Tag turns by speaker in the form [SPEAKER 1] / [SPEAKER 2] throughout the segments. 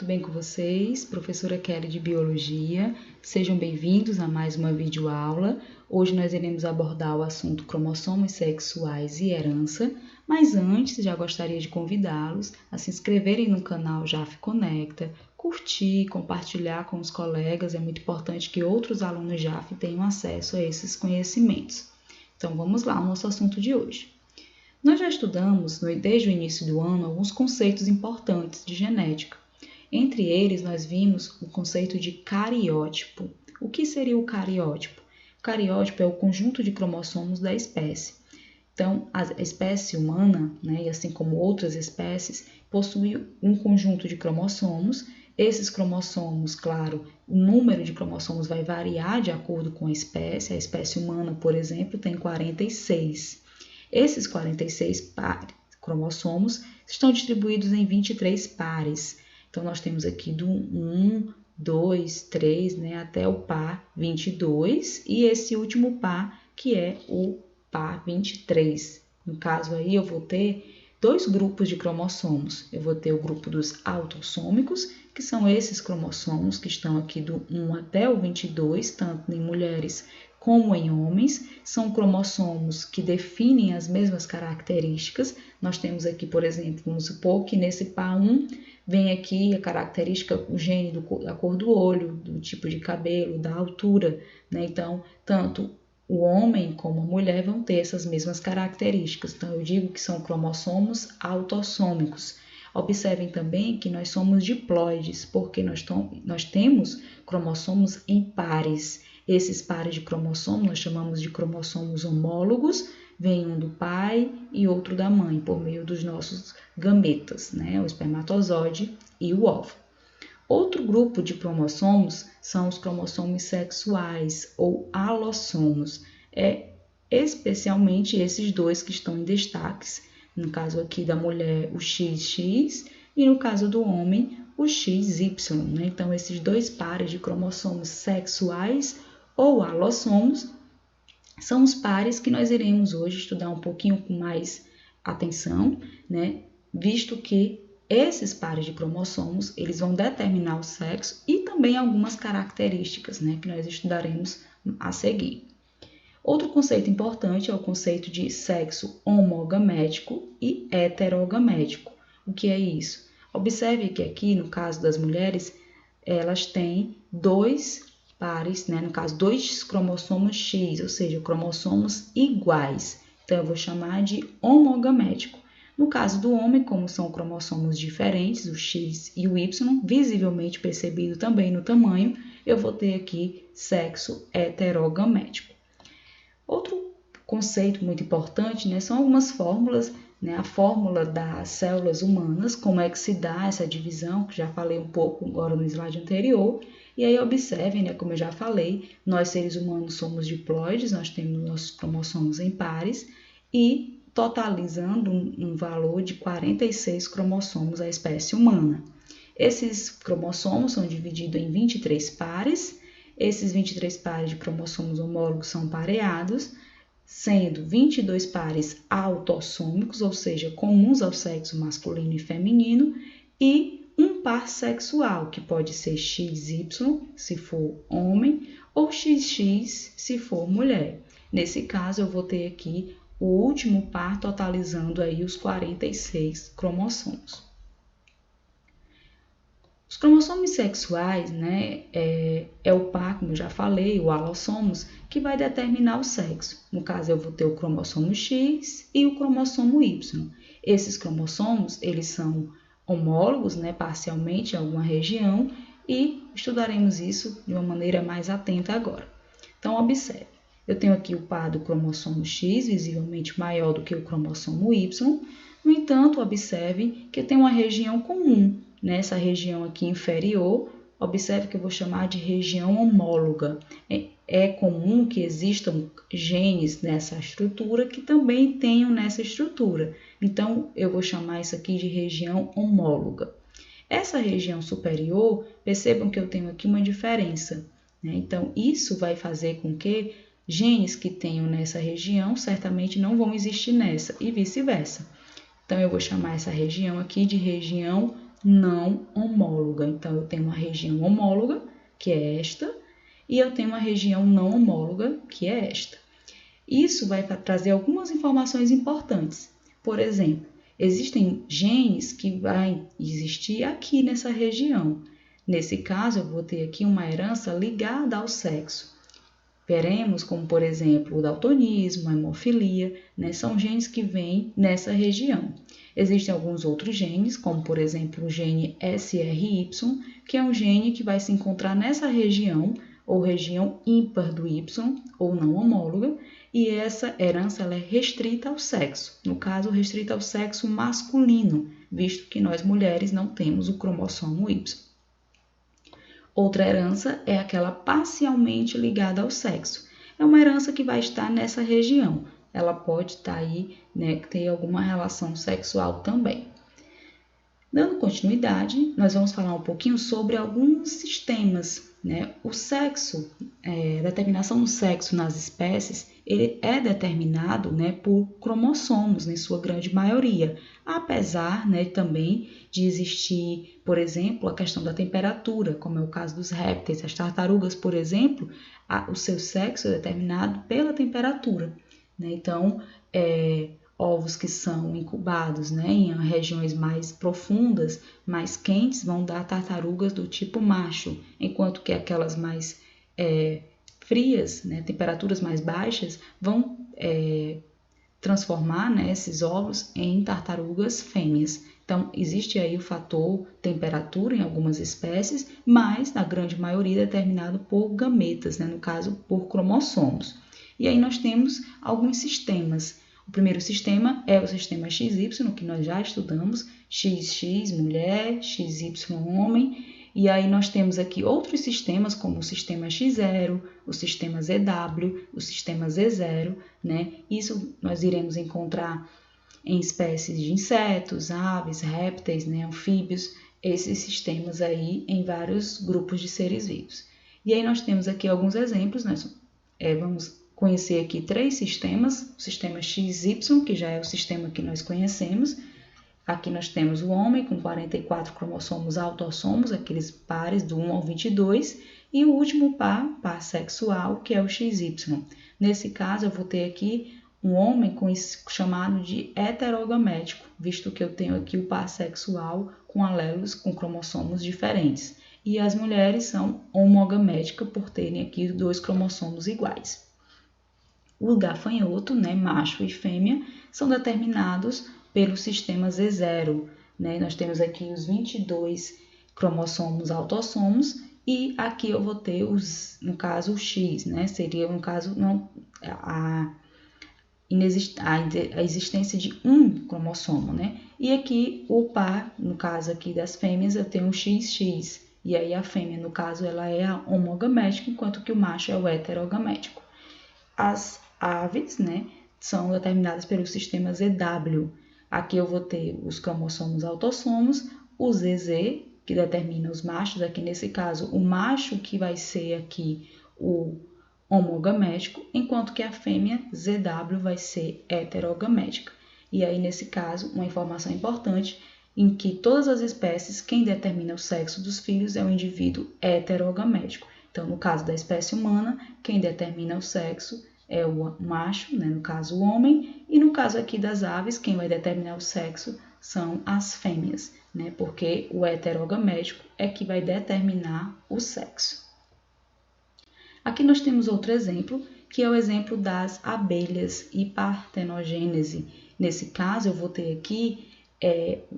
[SPEAKER 1] bem com vocês? Professora Kelly de Biologia. Sejam bem-vindos a mais uma videoaula. Hoje nós iremos abordar o assunto cromossomos sexuais e herança, mas antes já gostaria de convidá-los a se inscreverem no canal JAF Conecta, curtir, compartilhar com os colegas. É muito importante que outros alunos JAF tenham acesso a esses conhecimentos. Então vamos lá ao nosso assunto de hoje. Nós já estudamos, desde o início do ano, alguns conceitos importantes de genética. Entre eles, nós vimos o conceito de cariótipo. O que seria o cariótipo? O cariótipo é o conjunto de cromossomos da espécie. Então, a espécie humana, e assim como outras espécies, possui um conjunto de cromossomos. Esses cromossomos, claro, o número de cromossomos vai variar de acordo com a espécie. A espécie humana, por exemplo, tem 46. Esses 46 cromossomos estão distribuídos em 23 pares. Então, nós temos aqui do 1, 2, 3, até o par 22 e esse último par que é o par 23. No caso aí, eu vou ter dois grupos de cromossomos. Eu vou ter o grupo dos autossômicos, que são esses cromossomos que estão aqui do 1 até o 22, tanto em mulheres como em homens. São cromossomos que definem as mesmas características. Nós temos aqui, por exemplo, vamos supor que nesse par 1 vem aqui a característica, o gene da cor do olho, do tipo de cabelo, da altura, Então, tanto o homem como a mulher vão ter essas mesmas características. Então, eu digo que são cromossomos autossômicos. Observem também que nós somos diploides, porque nós temos cromossomos em pares. Esses pares de cromossomos nós chamamos de cromossomos homólogos, vem um do pai e outro da mãe, por meio dos nossos gametas, o espermatozoide e o óvulo. Outro grupo de cromossomos são os cromossomos sexuais ou alossomos. É especialmente esses dois que estão em destaques. No caso aqui da mulher, o XX, e no caso do homem, o XY. Então, esses dois pares de cromossomos sexuais ou alossomos são os pares que nós iremos hoje estudar um pouquinho com mais atenção, visto que esses pares de cromossomos, eles vão determinar o sexo e também algumas características, que nós estudaremos a seguir. Outro conceito importante é o conceito de sexo homogamético e heterogamético. O que é isso? Observe que aqui, no caso das mulheres, elas têm dois pares, no caso, dois cromossomos X, ou seja, cromossomos iguais. Então, eu vou chamar de homogamético. No caso do homem, como são cromossomos diferentes, o X e o Y, visivelmente percebido também no tamanho, eu vou ter aqui sexo heterogamético. Outro conceito muito importante, são algumas fórmulas, a fórmula das células humanas, como é que se dá essa divisão, que já falei um pouco agora no slide anterior. E aí observem, como eu já falei, nós seres humanos somos diploides, nós temos nossos cromossomos em pares e totalizando um valor de 46 cromossomos a espécie humana. Esses cromossomos são divididos em 23 pares. Esses 23 pares de cromossomos homólogos são pareados, sendo 22 pares autossômicos, ou seja, comuns ao sexo masculino e feminino, e um par sexual, que pode ser XY, se for homem, ou XX, se for mulher. Nesse caso, eu vou ter aqui o último par totalizando aí os 46 cromossomos. Os cromossomos sexuais, é o par, como eu já falei, o alossomos, que vai determinar o sexo. No caso, eu vou ter o cromossomo X e o cromossomo Y. Esses cromossomos, eles são homólogos, parcialmente em alguma região, e estudaremos isso de uma maneira mais atenta agora. Então, observe. Eu tenho aqui o par do cromossomo X, visivelmente maior do que o cromossomo Y. No entanto, observe que eu tenho uma região comum. Nessa região aqui inferior, observe que eu vou chamar de região homóloga. É comum que existam genes nessa estrutura que também tenham nessa estrutura. Então, eu vou chamar isso aqui de região homóloga. Essa região superior, percebam que eu tenho aqui uma diferença. Então, isso vai fazer com que genes que tenham nessa região certamente não vão existir nessa e vice-versa. Então, eu vou chamar essa região aqui de região não homóloga. Então, eu tenho uma região homóloga, que é esta, e eu tenho uma região não homóloga, que é esta. Isso vai trazer algumas informações importantes. Por exemplo, existem genes que vai existir aqui nessa região. Nesse caso, eu vou ter aqui uma herança ligada ao sexo. Veremos como, por exemplo, o daltonismo, a hemofilia, né? São genes que vêm nessa região. Existem alguns outros genes, como, por exemplo, o gene SRY, que é um gene que vai se encontrar nessa região, ou região ímpar do Y, ou não homóloga, e essa herança ela é restrita ao sexo, no caso, restrita ao sexo masculino, visto que nós mulheres não temos o cromossomo Y. Outra herança é aquela parcialmente ligada ao sexo. É uma herança que vai estar nessa região. Ela pode estar aí, né, ter alguma relação sexual também. Dando continuidade, nós vamos falar um pouquinho sobre alguns sistemas, né? O sexo, a determinação do sexo nas espécies, ele é determinado, né, por cromossomos, em sua grande maioria, apesar, né, também de existir, por exemplo, a questão da temperatura, como é o caso dos répteis, as tartarugas, por exemplo, o seu sexo é determinado pela temperatura, né? Então, ovos que são incubados, né, em regiões mais profundas, mais quentes, vão dar tartarugas do tipo macho, enquanto que aquelas mais frias, né, temperaturas mais baixas, vão transformar, né, esses ovos em tartarugas fêmeas. Então, existe aí o fator temperatura em algumas espécies, mas na grande maioria determinado por gametas, né, no caso por cromossomos. E aí nós temos alguns sistemas. O primeiro sistema é o sistema XY, que nós já estudamos, XX mulher, XY homem, e aí nós temos aqui outros sistemas, como o sistema X0, o sistema ZW, o sistema Z0, né? Isso nós iremos encontrar em espécies de insetos, aves, répteis, né? Anfíbios, esses sistemas aí em vários grupos de seres vivos. E aí nós temos aqui alguns exemplos, nós vamos conhecer aqui 3 sistemas, o sistema XY, que já é o sistema que nós conhecemos. Aqui nós temos o homem com 44 cromossomos autossomos, aqueles pares do 1 ao 22, e o último par sexual, que é o XY. Nesse caso, eu vou ter aqui um homem chamado de heterogamético, visto que eu tenho aqui o par sexual com alelos com cromossomos diferentes. E as mulheres são homogaméticas por terem aqui 2 cromossomos iguais. O gafanhoto, né, macho e fêmea, são determinados pelo sistema Z0. Né? Nós temos aqui os 22 cromossomos autossomos e aqui eu vou ter no caso o X, né? Seria no caso não, a existência de um cromossomo, né? E aqui o par, no caso aqui das fêmeas, eu tenho o XX. E aí a fêmea, no caso, ela é a homogamética, enquanto que o macho é o heterogamético. As aves, né, são determinadas pelo sistema ZW. Aqui eu vou ter os cromossomos autossomos, o ZZ, que determina os machos, aqui nesse caso o macho que vai ser aqui o homogamético, enquanto que a fêmea ZW vai ser heterogamética. E aí nesse caso, uma informação importante, em que todas as espécies, quem determina o sexo dos filhos é o indivíduo heterogamético. Então, no caso da espécie humana, quem determina o sexo é o macho, né, no caso o homem, e no caso aqui das aves, quem vai determinar o sexo são as fêmeas, né, porque o heterogamético é que vai determinar o sexo. Aqui nós temos outro exemplo, que é o exemplo das abelhas e partenogênese. Nesse caso, eu vou ter aqui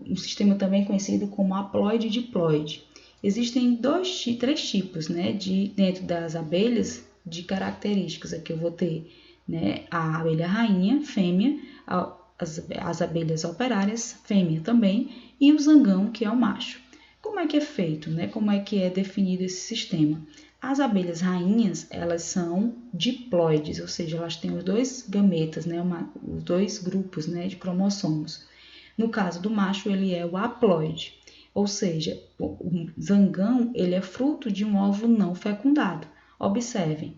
[SPEAKER 1] um sistema também conhecido como haploide e diploide. Existem 3 tipos, né, dentro das abelhas de características. Aqui eu vou ter, né, a abelha rainha, fêmea, as abelhas operárias, fêmea também, e o zangão, que é o macho. Como é que é feito, né? Como é que é definido esse sistema? As abelhas rainhas, elas são diploides, ou seja, elas têm os 2 gametas, né, os 2 grupos, né, de cromossomos. No caso do macho, ele é o haploide, ou seja, o zangão ele é fruto de um óvulo não fecundado. Observem,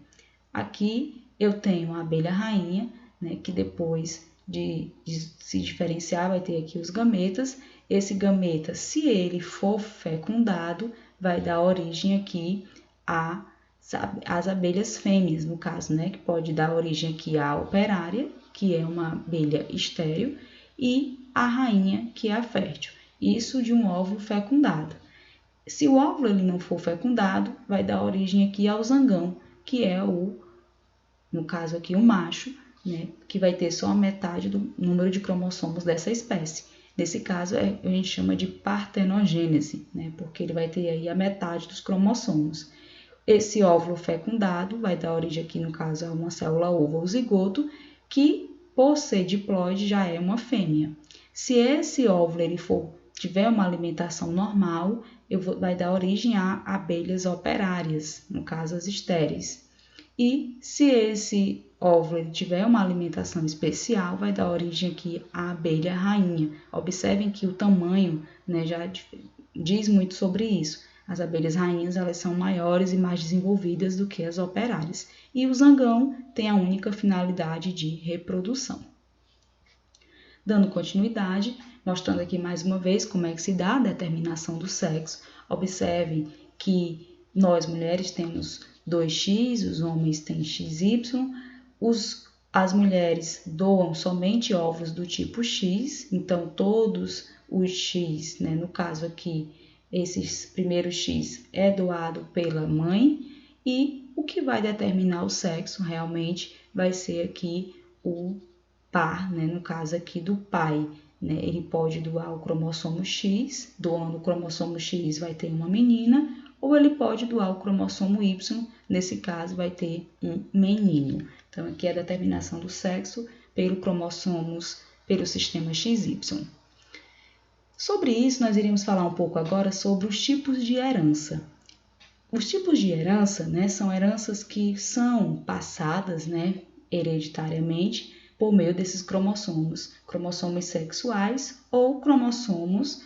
[SPEAKER 1] aqui eu tenho a abelha rainha, né, que depois de se diferenciar vai ter aqui os gametas. esse gameta, se ele for fecundado, vai dar origem aqui às abelhas fêmeas, no caso, né? Que pode dar origem aqui à operária, que é uma abelha estéril, e a rainha, que é a fértil. Isso de um óvulo fecundado. Se o óvulo ele não for fecundado, vai dar origem aqui ao zangão, que é no caso aqui, o macho, né, que vai ter só a metade do número de cromossomos dessa espécie. Nesse caso, a gente chama de partenogênese, né, porque ele vai ter aí a metade dos cromossomos. Esse óvulo fecundado vai dar origem aqui, no caso, a uma célula ovo ou zigoto, que, por ser diploide, já é uma fêmea. Se esse óvulo ele tiver uma alimentação normal, vai dar origem a abelhas operárias, no caso, as estéreis. E se esse óvulo ele tiver uma alimentação especial, vai dar origem aqui à abelha rainha. Observem que o tamanho, né, já diz muito sobre isso. As abelhas rainhas elas são maiores e mais desenvolvidas do que as operárias. E o zangão tem a única finalidade de reprodução. Dando continuidade, mostrando aqui mais uma vez como é que se dá a determinação do sexo. Observem que nós mulheres temos 2x, os homens têm XY, as mulheres doam somente ovos do tipo X, então todos os X, né, no caso aqui, esses primeiros X é doado pela mãe, e o que vai determinar o sexo realmente vai ser aqui o par, né, no caso aqui do pai. Né, ele pode doar o cromossomo X, doando o cromossomo X vai ter uma menina, ou ele pode doar o cromossomo Y, nesse caso vai ter um menino. Então aqui é a determinação do sexo pelo sistema XY. Sobre isso, nós iremos falar um pouco agora sobre os tipos de herança. Os tipos de herança, né, são heranças que são passadas, né, hereditariamente por meio desses cromossomos sexuais ou cromossomos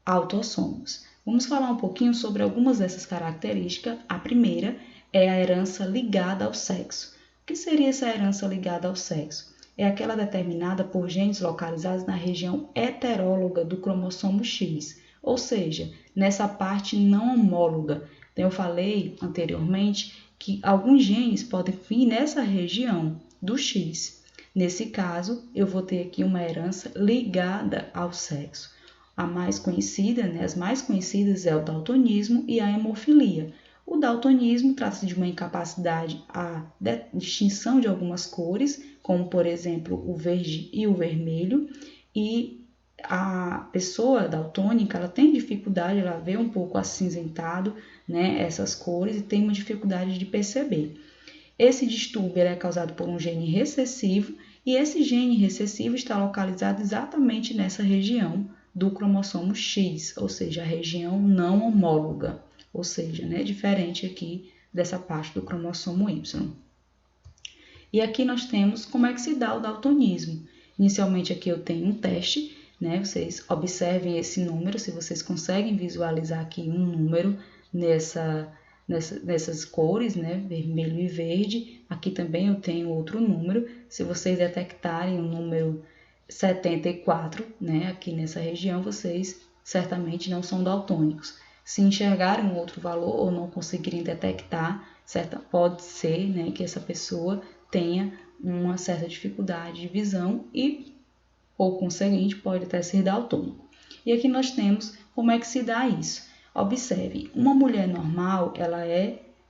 [SPEAKER 1] autossomos. Vamos falar um pouquinho sobre algumas dessas características. A primeira é a herança ligada ao sexo. O que seria essa herança ligada ao sexo? É aquela determinada por genes localizados na região heteróloga do cromossomo X, ou seja, nessa parte não homóloga. Então, eu falei anteriormente que alguns genes podem vir nessa região do X. Nesse caso, eu vou ter aqui uma herança ligada ao sexo. A mais conhecida, né, as mais conhecidas é o daltonismo e a hemofilia. O daltonismo trata-se de uma incapacidade à distinção de algumas cores, como por exemplo o verde e o vermelho, e a pessoa daltônica ela tem dificuldade, ela vê um pouco acinzentado, né, essas cores, e tem uma dificuldade de perceber. Esse distúrbio é causado por um gene recessivo, e esse gene recessivo está localizado exatamente nessa região do cromossomo X, ou seja, a região não homóloga, ou seja, né, diferente aqui dessa parte do cromossomo Y. E aqui nós temos como é que se dá o daltonismo. Inicialmente aqui eu tenho um teste, né, vocês observem esse número, se vocês conseguem visualizar aqui um número nessas cores, né, vermelho e verde. Aqui também eu tenho outro número. Se vocês detectarem o número 74, né, aqui nessa região, vocês certamente não são daltônicos. Se enxergarem um outro valor ou não conseguirem detectar, pode ser, né, que essa pessoa tenha uma certa dificuldade de visão e, por conseguinte, pode até ser daltônico. E aqui nós temos como é que se dá isso. Observe, uma mulher normal,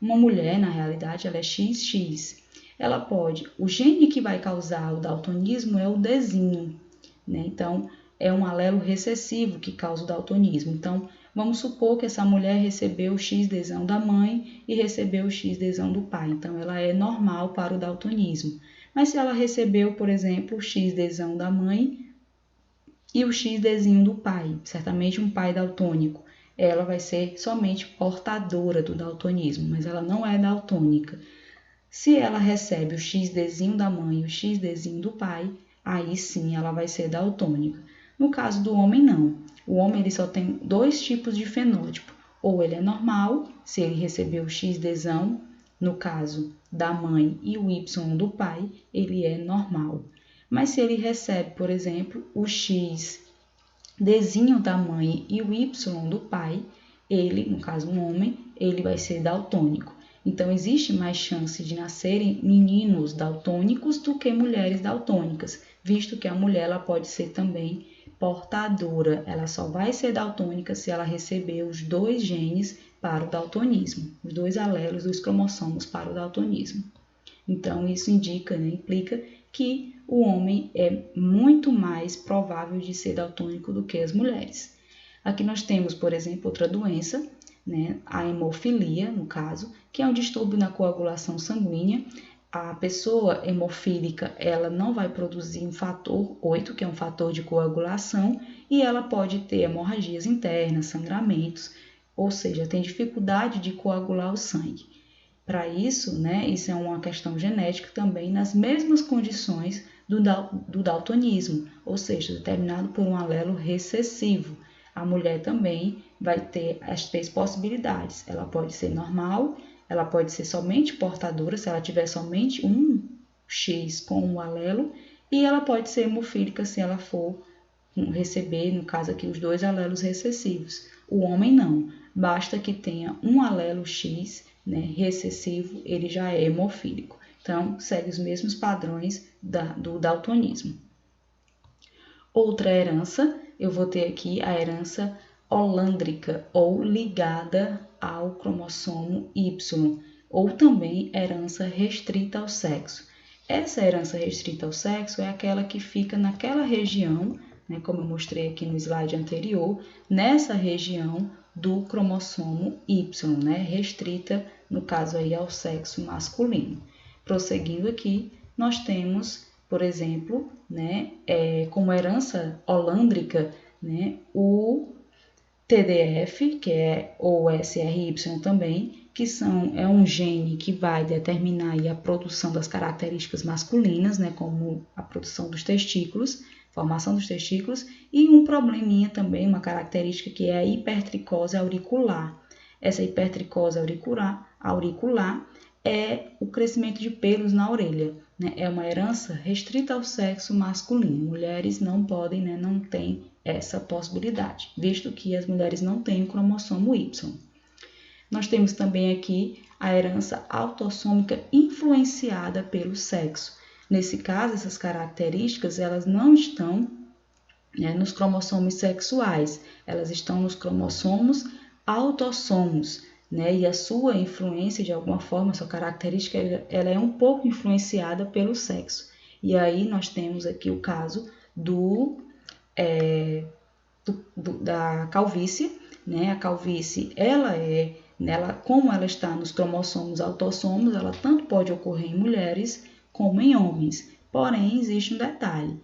[SPEAKER 1] uma mulher, na realidade, ela é XX. Ela pode, o gene que vai causar o daltonismo é o Dzinho, né? Então, é um alelo recessivo que causa o daltonismo. Então, vamos supor que essa mulher recebeu o XDzão da mãe e recebeu o XDzão do pai. Então, ela é normal para o daltonismo. Mas se ela recebeu, por exemplo, o XDzão da mãe e o XDzinho do pai, certamente um pai daltônico, ela vai ser somente portadora do daltonismo, mas ela não é daltônica. Se ela recebe o XDzinho da mãe e o XDzinho do pai, aí sim ela vai ser daltônica. No caso do homem, não. O homem ele só tem dois tipos de fenótipo. Ou ele é normal, se ele recebeu o XDzão, no caso da mãe, e o Y do pai, ele é normal. Mas se ele recebe, por exemplo, o X Dzinho da mãe e o Y do pai, ele, no caso um homem, ele vai ser daltônico. Então, existe mais chance de nascerem meninos daltônicos do que mulheres daltônicas, visto que a mulher ela pode ser também portadora. Ela só vai ser daltônica se ela receber os 2 genes para o daltonismo, os 2 alelos dos cromossomos para o daltonismo. Então, isso indica, implica que o homem é muito mais provável de ser daltônico do que as mulheres. Aqui nós temos, por exemplo, outra doença, a hemofilia, no caso, que é um distúrbio na coagulação sanguínea. A pessoa hemofílica, ela não vai produzir um fator 8, que é um fator de coagulação, e ela pode ter hemorragias internas, sangramentos, ou seja, tem dificuldade de coagular o sangue. Para isso, isso é uma questão genética também nas mesmas condições do daltonismo, ou seja, determinado por um alelo recessivo. A mulher também vai ter as 3 possibilidades. Ela pode ser normal, ela pode ser somente portadora, se ela tiver somente um X com um alelo, e ela pode ser hemofílica se ela for receber, no caso aqui, os 2 alelos recessivos. O homem não, basta que tenha um alelo X, recessivo, ele já é hemofílico. Então, segue os mesmos padrões do daltonismo. Outra herança, eu vou ter aqui a herança holândrica ou ligada ao cromossomo Y, ou também herança restrita ao sexo. Essa herança restrita ao sexo é aquela que fica naquela região, como eu mostrei aqui no slide anterior, nessa região do cromossomo Y, restrita, no caso aí, ao sexo masculino. Prosseguindo aqui, nós temos, por exemplo, como herança holândrica, o TDF, que é o SRY também, que é um gene que vai determinar aí a produção das características masculinas, como a produção dos testículos, formação dos testículos, e um probleminha também, uma característica que é a hipertricose auricular. Essa hipertricose auricular é o crescimento de pelos na orelha. É uma herança restrita ao sexo masculino. Mulheres não podem, não têm essa possibilidade, visto que as mulheres não têm o cromossomo Y. Nós temos também aqui a herança autossômica influenciada pelo sexo. Nesse caso, essas características elas não estão nos cromossomos sexuais, elas estão nos cromossomos autossomos. E a sua influência, de alguma forma, a sua característica, ela é um pouco influenciada pelo sexo. E aí nós temos aqui o caso da calvície. A calvície, como ela está nos cromossomos autossomos, ela tanto pode ocorrer em mulheres como em homens. Porém, existe um detalhe.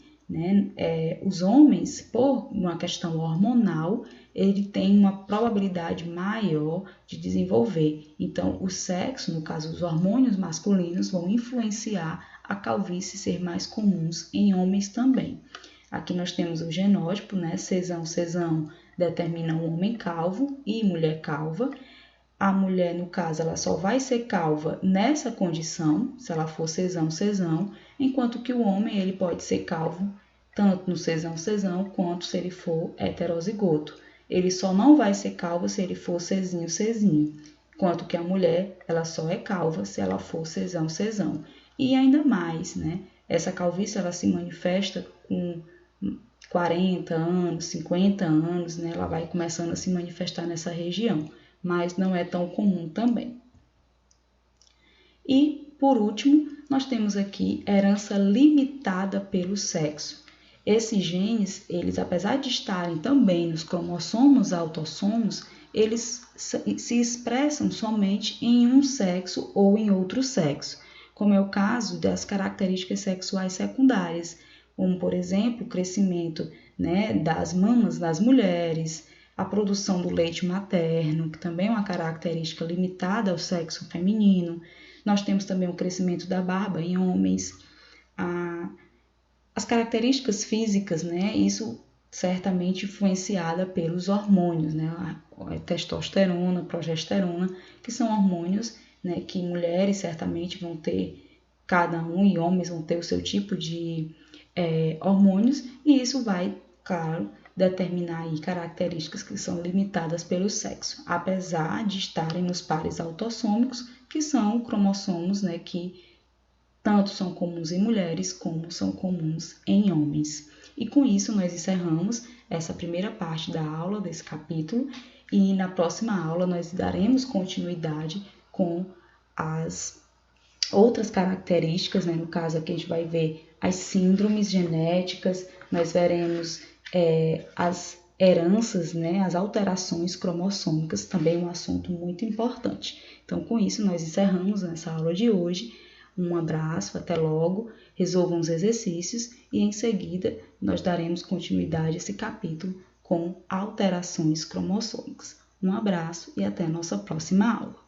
[SPEAKER 1] Os homens, por uma questão hormonal, ele tem uma probabilidade maior de desenvolver. Então, o sexo, no caso, os hormônios masculinos, vão influenciar a calvície ser mais comuns em homens também. Aqui nós temos o genótipo, Cesão determina um homem calvo e mulher calva. A mulher, no caso, ela só vai ser calva nessa condição, se ela for Cesão, enquanto que o homem ele pode ser calvo tanto no Cesão, quanto se ele for heterozigoto. Ele só não vai ser calvo se ele for Czinho, enquanto que a mulher ela só é calva se ela for Cesão. E ainda mais, essa calvície ela se manifesta com 40 anos, 50 anos, ela vai começando a se manifestar nessa região, mas não é tão comum também. E, por último, nós temos aqui herança limitada pelo sexo. Esses genes, eles, apesar de estarem também nos cromossomos autossomos, eles se expressam somente em um sexo ou em outro sexo, como é o caso das características sexuais secundárias, como, por exemplo, o crescimento das mamas das mulheres, a produção do leite materno, que também é uma característica limitada ao sexo feminino. Nós temos também o crescimento da barba em homens, as características físicas, isso certamente influenciada pelos hormônios, a testosterona, progesterona, que são hormônios que mulheres certamente vão ter, cada um, e homens vão ter o seu tipo de hormônios, e isso vai, claro, determinar aí características que são limitadas pelo sexo, apesar de estarem nos pares autossômicos, que são cromossomos, né, que tanto são comuns em mulheres como são comuns em homens. E com isso nós encerramos essa primeira parte da aula, desse capítulo, e na próxima aula nós daremos continuidade com as outras características, né? No caso aqui a gente vai ver as síndromes genéticas, nós veremos as heranças, né? As alterações cromossômicas, também um assunto muito importante. Então, com isso, nós encerramos essa aula de hoje. Um abraço, até logo, resolvam os exercícios e em seguida nós daremos continuidade a esse capítulo com alterações cromossômicas. Um abraço e até a nossa próxima aula.